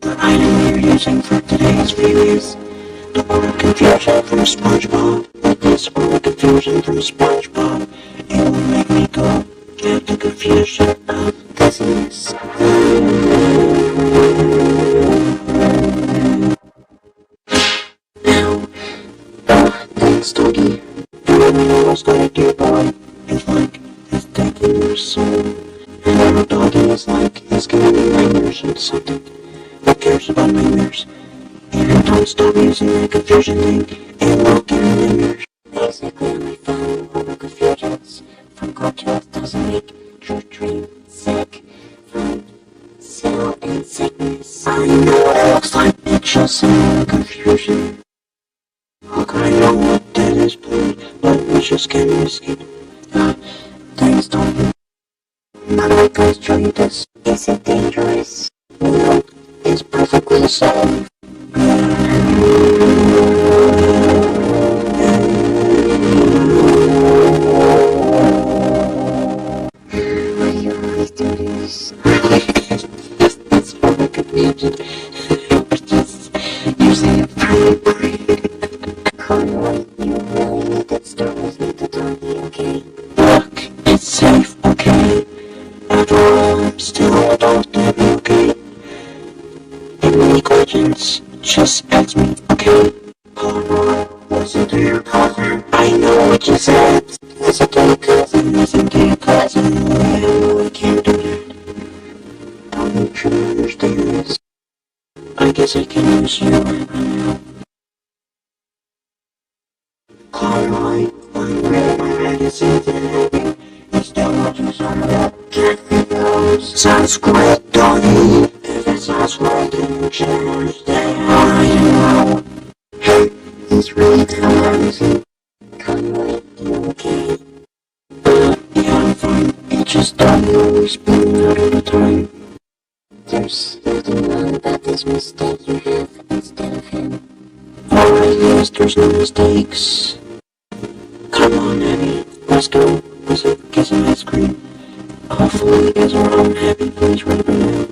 The item we are using for today's view is the word confusion from SpongeBob. With this word confusion from SpongeBob, it will make me go get the confusion of business. Now, thanks, doggy. Everyone else got a dear boy. It's like it's taking your soul. And our doggy is like he's giving me nightmares or something. Who cares about nightmares? And don't stop using that confusion thing, it will give me nightmares. Basically, on my phone, all the confusions from cartoons doesn't make your dream sick from cell and sickness. I know what it looks like, it's just a confusion. Look, I know what that is, please, but we just can't risk it. Thanks, Tom. Not like guys trying this. Is it dangerous? No, it's perfectly safe. Why do you always do this? It's for the confusion. You say it very Conroy, you really need to start listening to Tommy, okay? Look, it's safe, okay? After all, I'm still an adult, damn you, okay? And any questions, just ask me, okay? Conroy, listen to your cousin. I know what you said. Listen to your cousin, listen to your cousin. Well, I can't do that. Don't you truly understand this? I guess I can use you right now. Conroy, I'm really glad to see that happen. You still want to sort of that cat videos. Sounds great, doggy. If it sounds great, then you should understand. I know. Hey, he's really tired, is he? Conroy, you okay? Yeah, I'm fine. It's just doggy always spinning out all the time. There's nothing wrong about this mistake you have instead of him. Alright, yes, there's no mistakes. Come on, Abby. Let's go. Let's get some ice cream. Hopefully you guys are all happy place right now.